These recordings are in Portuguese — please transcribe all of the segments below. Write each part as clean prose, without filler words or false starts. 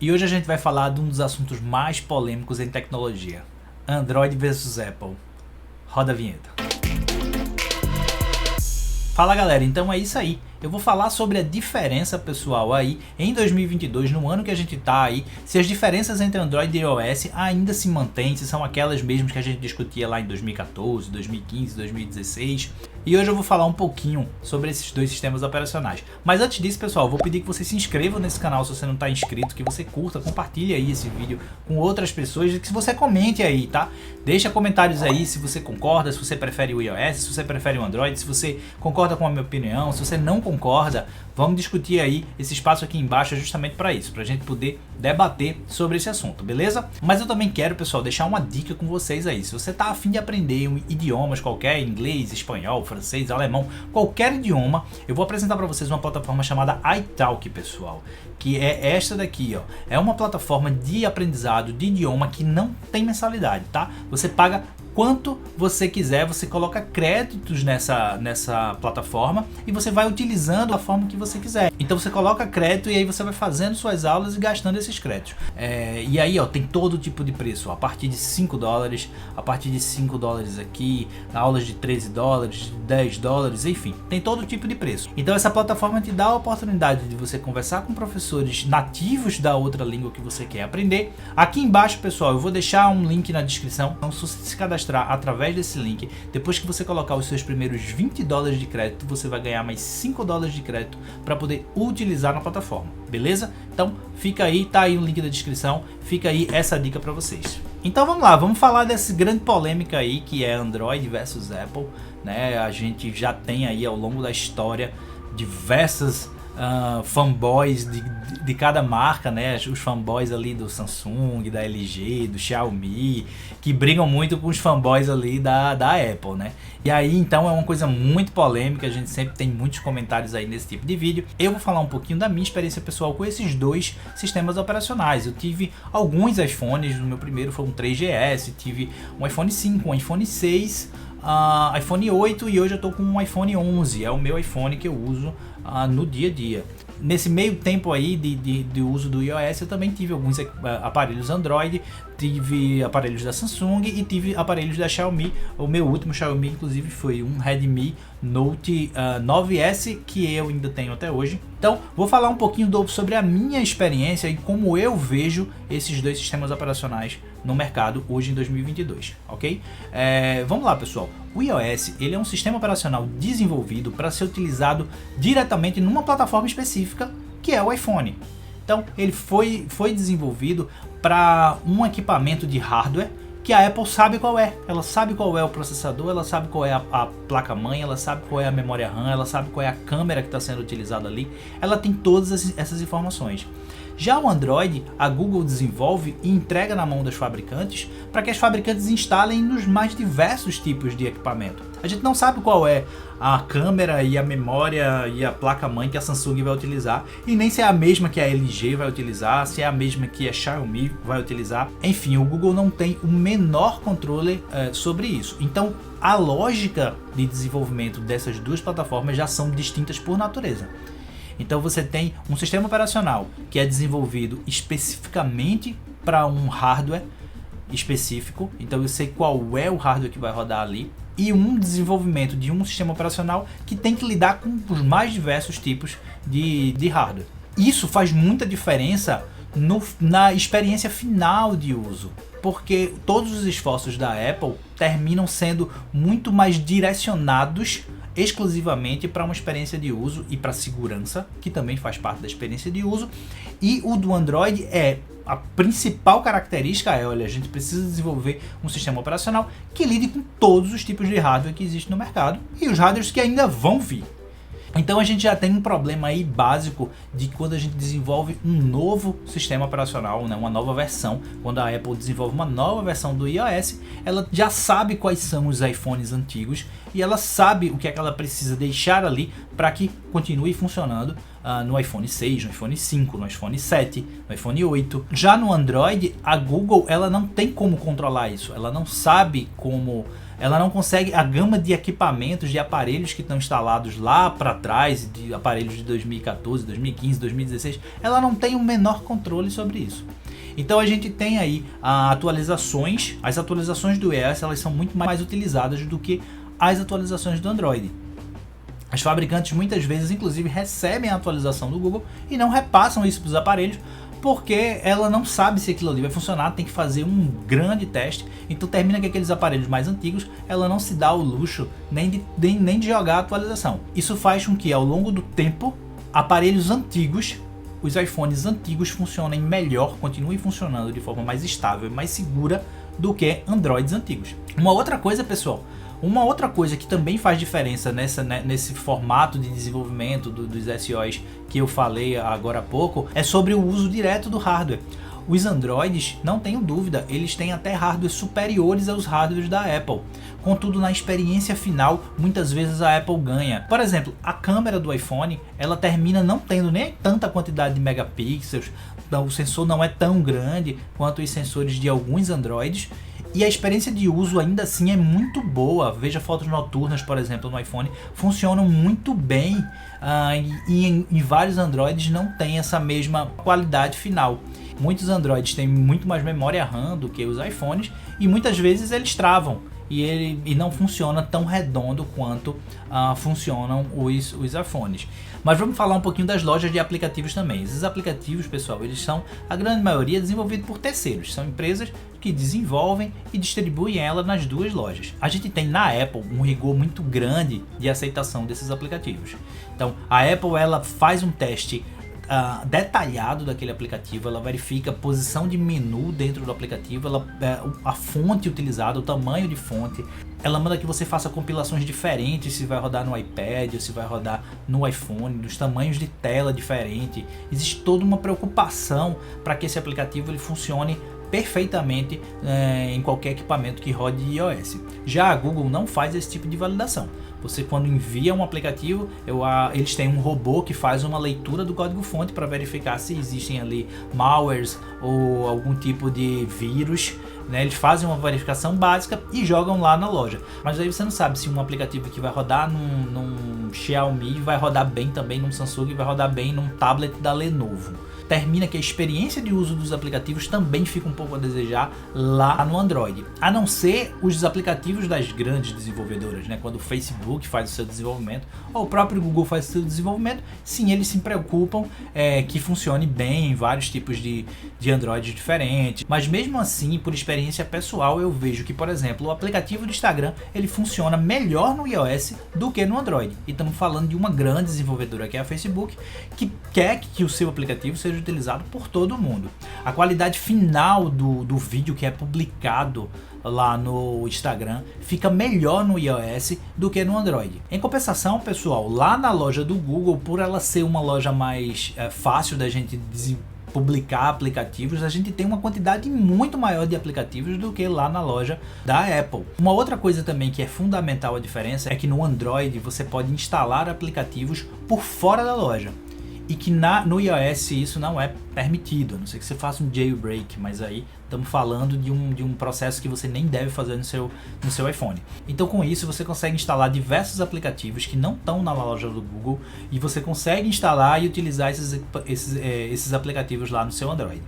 E hoje a gente vai falar de um dos assuntos mais polêmicos em tecnologia: Android versus Apple. Roda a vinheta. Fala galera, então é isso aí. Eu vou falar sobre a diferença, pessoal, aí em 2022, no ano que a gente tá aí, se as diferenças entre Android e iOS ainda se mantêm, se são aquelas mesmas que a gente discutia lá em 2014, 2015, 2016. E hoje eu vou falar um pouquinho sobre esses dois sistemas operacionais. Mas antes disso, pessoal, eu vou pedir que você se inscreva nesse canal se você não está inscrito, que você curta, compartilhe aí esse vídeo com outras pessoas, que você comente aí, tá? Deixa comentários aí se você concorda, se você prefere o iOS, se você prefere o Android, se você concorda com a minha opinião, se você não concorda. Vamos discutir aí, esse espaço aqui embaixo é justamente para isso, para a gente poder debater sobre esse assunto, beleza? Mas eu também quero, pessoal, deixar uma dica com vocês aí. Se você tá a fim de aprender idiomas qualquer, inglês, espanhol, francês, alemão, qualquer idioma, eu vou apresentar para vocês uma plataforma chamada italki, pessoal, que é esta daqui, ó. É uma plataforma de aprendizado de idioma que não tem mensalidade, tá? Você paga quanto você quiser, você coloca créditos nessa plataforma e você vai utilizando da forma que você quiser. Então você coloca crédito e aí você vai fazendo suas aulas e gastando esses créditos. E aí, ó, tem todo tipo de preço, ó, a partir de $5, a partir de $5 aqui, aulas de $13, de $10, enfim, tem todo tipo de preço. Então essa plataforma te dá a oportunidade de você conversar com professores nativos da outra língua que você quer aprender. Aqui embaixo, pessoal, eu vou deixar um link na descrição. Então, se você se cadastrar através desse link, depois que você colocar os seus primeiros $20 de crédito, você vai ganhar mais $5 de crédito para poder utilizar na plataforma, beleza? Então fica aí, tá aí o link da descrição, fica aí essa dica para vocês. Então vamos lá, vamos falar dessa grande polêmica aí que é Android versus Apple, né? A gente já tem aí ao longo da história diversas fanboys de cada marca, né? Os fanboys ali do Samsung, da LG, do Xiaomi, que brigam muito com os fanboys ali da Apple, né? E aí então é uma coisa muito polêmica, a gente sempre tem muitos comentários aí nesse tipo de vídeo. Eu vou falar um pouquinho da minha experiência pessoal com esses dois sistemas operacionais. Eu tive alguns iPhones, o meu primeiro foi um 3GS, tive um iPhone 5, um iPhone 6, iPhone 8 e hoje eu tô com um iPhone 11, é o meu iPhone que eu uso no dia a dia. Nesse meio tempo aí de uso do iOS, eu também tive alguns aparelhos Android, tive aparelhos da Samsung e tive aparelhos da Xiaomi. O meu último Xiaomi, inclusive, foi um Redmi Note 9S, que eu ainda tenho até hoje. Então, vou falar um pouquinho sobre a minha experiência e como eu vejo esses dois sistemas operacionais no mercado hoje em 2022, ok? Vamos lá, pessoal. O iOS, ele é um sistema operacional desenvolvido para ser utilizado diretamente numa plataforma específica, que é o iPhone. Então, ele foi desenvolvido para um equipamento de hardware que a Apple sabe qual é. Ela sabe qual é o processador, ela sabe qual é a placa-mãe, ela sabe qual é a memória RAM, ela sabe qual é a câmera que está sendo utilizada ali. Ela tem todas essas informações. Já o Android, a Google desenvolve e entrega na mão dos fabricantes para que as fabricantes instalem nos mais diversos tipos de equipamento. A gente não sabe qual é a câmera e a memória e a placa-mãe que a Samsung vai utilizar, e nem se é a mesma que a LG vai utilizar, se é a mesma que a Xiaomi vai utilizar. Enfim, o Google não tem o menor controle sobre isso. Então, a lógica de desenvolvimento dessas duas plataformas já são distintas por natureza. Então você tem um sistema operacional que é desenvolvido especificamente para um hardware específico, então eu sei qual é o hardware que vai rodar ali, e um desenvolvimento de um sistema operacional que tem que lidar com os mais diversos tipos de hardware. Isso faz muita diferença na experiência final de uso, porque todos os esforços da Apple terminam sendo muito mais direcionados exclusivamente para uma experiência de uso e para segurança, que também faz parte da experiência de uso. E o do Android a principal característica olha, a gente precisa desenvolver um sistema operacional que lide com todos os tipos de hardware que existem no mercado e os hardwares que ainda vão vir. Então a gente já tem um problema aí básico de quando a gente desenvolve um novo sistema operacional, né, uma nova versão. Quando a Apple desenvolve uma nova versão do iOS, ela já sabe quais são os iPhones antigos e ela sabe o que é que ela precisa deixar ali para que continue funcionando no iPhone 6, no iPhone 5, no iPhone 7, no iPhone 8. Já no Android, a Google ela não tem como controlar isso, ela não sabe como ela não consegue, a gama de equipamentos, de aparelhos que estão instalados lá para trás, de aparelhos de 2014, 2015, 2016, ela não tem o menor controle sobre isso. Então a gente tem aí as atualizações do iOS, elas são muito mais utilizadas do que as atualizações do Android. As fabricantes muitas vezes, inclusive, recebem a atualização do Google e não repassam isso para os aparelhos, porque ela não sabe se aquilo ali vai funcionar, tem que fazer um grande teste. Então termina que aqueles aparelhos mais antigos, ela não se dá o luxo nem de jogar a atualização. Isso faz com que ao longo do tempo, aparelhos antigos, os iPhones antigos funcionem melhor, continuem funcionando de forma mais estável e mais segura do que Androids antigos. Uma outra coisa, pessoal, que também faz diferença nesse formato de desenvolvimento dos SOs que eu falei agora há pouco, é sobre o uso direto do hardware. Os Androids, não tenho dúvida, eles têm até hardwares superiores aos hardwares da Apple. Contudo, na experiência final, muitas vezes a Apple ganha. Por exemplo, a câmera do iPhone, ela termina não tendo nem tanta quantidade de megapixels, então o sensor não é tão grande quanto os sensores de alguns Androids. E a experiência de uso ainda assim é muito boa. Veja fotos noturnas, por exemplo, no iPhone, funcionam muito bem, e em vários Androids não tem essa mesma qualidade final. Muitos Androids têm muito mais memória RAM do que os iPhones e muitas vezes eles travam e não funciona tão redondo quanto funcionam os iPhones. Mas vamos falar um pouquinho das lojas de aplicativos também. Esses aplicativos, pessoal, eles são, a grande maioria, desenvolvidos por terceiros. São empresas que desenvolvem e distribuem ela nas duas lojas. A gente tem na Apple um rigor muito grande de aceitação desses aplicativos. Então, a Apple ela faz um teste detalhado daquele aplicativo, ela verifica a posição de menu dentro do aplicativo, a fonte utilizada, o tamanho de fonte, ela manda que você faça compilações diferentes, se vai rodar no iPad ou se vai rodar no iPhone, dos tamanhos de tela diferente. Existe toda uma preocupação para que esse aplicativo ele funcione perfeitamente em qualquer equipamento que rode iOS. Já a Google não faz esse tipo de validação. Você, quando envia um aplicativo, eles têm um robô que faz uma leitura do código-fonte para verificar se existem ali malwares ou algum tipo de vírus, né? Eles fazem uma verificação básica e jogam lá na loja. Mas aí você não sabe se um aplicativo que vai rodar num Xiaomi vai rodar bem também num Samsung e vai rodar bem num tablet da Lenovo. Termina que a experiência de uso dos aplicativos também fica um pouco a desejar lá no Android. A não ser os aplicativos das grandes desenvolvedoras, né? Quando o Facebook faz o seu desenvolvimento, ou o próprio Google faz o seu desenvolvimento, sim, eles se preocupam que funcione bem em vários tipos de Android diferentes. Mas mesmo assim, por experiência pessoal, eu vejo que, por exemplo, o aplicativo do Instagram, ele funciona melhor no iOS do que no Android. E estamos falando de uma grande desenvolvedora que é a Facebook, que quer que o seu aplicativo seja utilizado por todo mundo. A qualidade final do vídeo que é publicado lá no Instagram fica melhor no iOS do que no Android. Em compensação, pessoal, lá na loja do Google, por ela ser uma loja mais fácil da gente publicar aplicativos, a gente tem uma quantidade muito maior de aplicativos do que lá na loja da Apple. Uma outra coisa também que é fundamental a diferença é que no Android você pode instalar aplicativos por fora da loja. E que no iOS isso não é permitido, a não ser que você faça um jailbreak, mas aí estamos falando de um processo que você nem deve fazer no seu iPhone. Então com isso você consegue instalar diversos aplicativos que não estão na loja do Google e você consegue instalar e utilizar esses aplicativos lá no seu Android.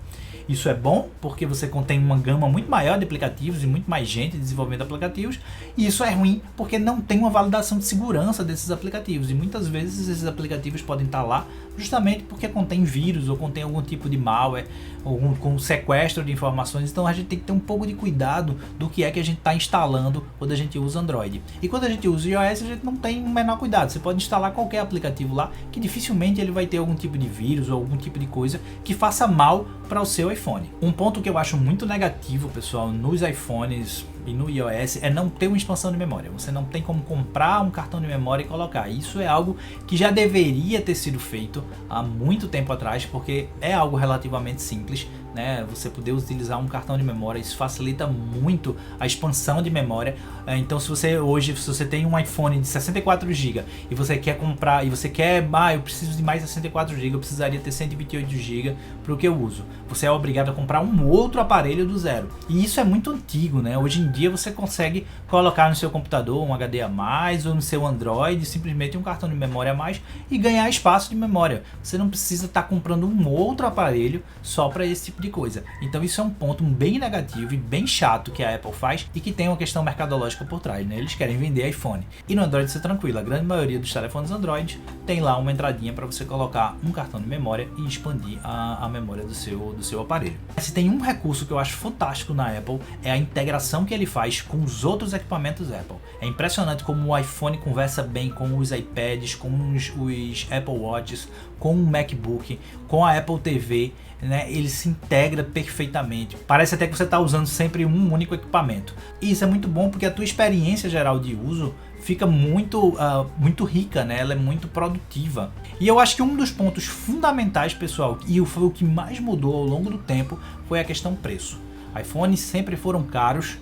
Isso é bom porque você contém uma gama muito maior de aplicativos e muito mais gente desenvolvendo aplicativos, e isso é ruim porque não tem uma validação de segurança desses aplicativos, e muitas vezes esses aplicativos podem estar lá justamente porque contém vírus ou contém algum tipo de malware ou com sequestro de informações. Então a gente tem que ter um pouco de cuidado do que é que a gente está instalando quando a gente usa Android. E quando a gente usa iOS, a gente não tem o menor cuidado. Você pode instalar qualquer aplicativo lá que dificilmente ele vai ter algum tipo de vírus ou algum tipo de coisa que faça mal para o seu iPhone. Um ponto que eu acho muito negativo, pessoal, nos iPhones e no iOS é não ter uma expansão de memória. Você não tem como comprar um cartão de memória e colocar. Isso é algo que já deveria ter sido feito há muito tempo atrás, porque é algo relativamente simples, né? Você poder utilizar um cartão de memória, isso facilita muito a expansão de memória. Então se você tem um iPhone de 64 GB e você quer comprar, e você quer, eu preciso de mais 64 GB, eu precisaria ter 128 GB para o que eu uso. Você é obrigado a comprar um outro aparelho do zero. E isso é muito antigo, né? Hoje em dia você consegue colocar no seu computador um HD a mais ou no seu Android simplesmente um cartão de memória a mais e ganhar espaço de memória. Você não precisa estar comprando um outro aparelho só para esse tipo de coisa. Então isso é um ponto bem negativo e bem chato que a Apple faz e que tem uma questão mercadológica por trás, né? Eles querem vender iPhone. E no Android você tranquilo, a grande maioria dos telefones Android tem lá uma entradinha para você colocar um cartão de memória e expandir a memória do seu aparelho. Se tem um recurso que eu acho fantástico na Apple é a integração que ele faz com os outros equipamentos Apple. É impressionante como o iPhone conversa bem com os iPads, com os Apple Watches, com o MacBook, com a Apple TV, né? Ele se integra perfeitamente. Parece até que você está usando sempre um único equipamento. E isso é muito bom porque a tua experiência geral de uso fica muito rica, né? Ela é muito produtiva. E eu acho que um dos pontos fundamentais, pessoal, e foi o que mais mudou ao longo do tempo, foi a questão preço. iPhones sempre foram caros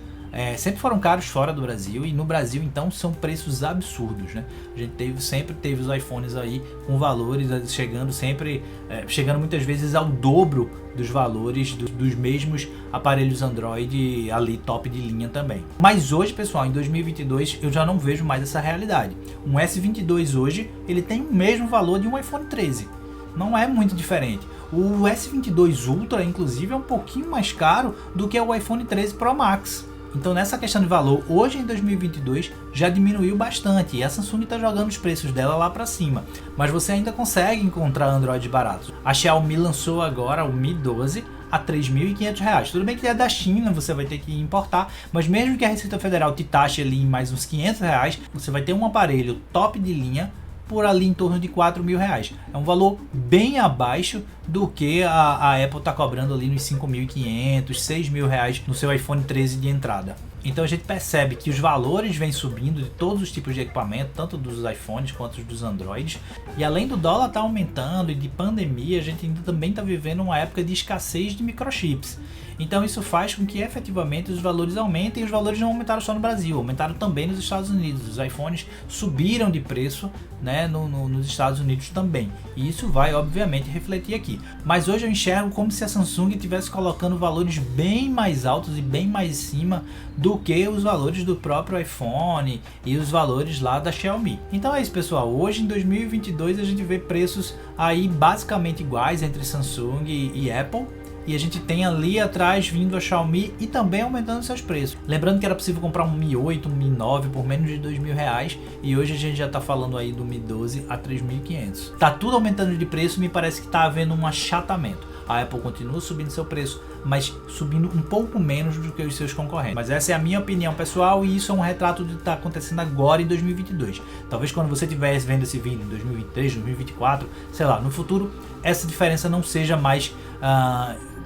fora do Brasil, e no Brasil então são preços absurdos, né? A gente sempre teve os iPhones aí com valores chegando muitas vezes ao dobro dos valores dos mesmos aparelhos Android ali top de linha também. Mas hoje, pessoal, em 2022 eu já não vejo mais essa realidade. Um S22 hoje ele tem o mesmo valor de um iPhone 13. Não é muito diferente. O S22 Ultra, inclusive, é um pouquinho mais caro do que o iPhone 13 Pro Max. Então nessa questão de valor, hoje em 2022 já diminuiu bastante e a Samsung está jogando os preços dela lá para cima. Mas você ainda consegue encontrar Android baratos. A Xiaomi lançou agora o Mi 12 a R$ 3.500. Tudo bem que é da China, você vai ter que importar, mas mesmo que a Receita Federal te taxe ali em mais uns R$500, você vai ter um aparelho top de linha por ali em torno de R$4.000. É um valor bem abaixo do que a Apple está cobrando ali nos R$5.500, R$6.000 no seu iPhone 13 de entrada. Então a gente percebe que os valores vêm subindo de todos os tipos de equipamento, tanto dos iPhones quanto dos Androids. E além do dólar estar aumentando e de pandemia, a gente ainda também está vivendo uma época de escassez de microchips. Então isso faz com que efetivamente os valores aumentem, e os valores não aumentaram só no Brasil, aumentaram também nos Estados Unidos. Os iPhones subiram de preço, né, nos Estados Unidos também. E isso vai obviamente refletir aqui. Mas hoje eu enxergo como se a Samsung estivesse colocando valores bem mais altos e bem mais em cima do que os valores do próprio iPhone e os valores lá da Xiaomi. Então é isso, pessoal. Hoje em 2022 a gente vê preços aí basicamente iguais entre Samsung e Apple. E a gente tem ali atrás vindo a Xiaomi e também aumentando seus preços. Lembrando que era possível comprar um Mi 8, um Mi 9 por menos de R$2.000 e hoje a gente já está falando aí do Mi 12 a R$3.500. Tá tudo aumentando de preço, me parece que está havendo um achatamento. A Apple continua subindo seu preço, mas subindo um pouco menos do que os seus concorrentes. Mas essa é a minha opinião pessoal e isso é um retrato do que está acontecendo agora em 2022. Talvez quando você estiver vendo esse vídeo em 2023, 2024, sei lá, no futuro, essa diferença não seja mais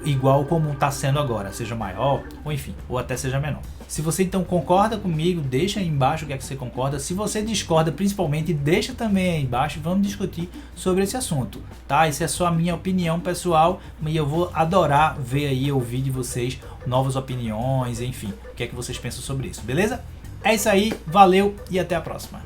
igual como está sendo agora, seja maior, ou enfim, ou até seja menor. Se você então concorda comigo, deixa aí embaixo o que é que você concorda. Se você discorda, principalmente, deixa também aí embaixo e vamos discutir sobre esse assunto, tá? Essa é só a minha opinião pessoal e eu vou adorar ver aí, ouvir de vocês novas opiniões, enfim, o que é que vocês pensam sobre isso, beleza? É isso aí, valeu e até a próxima.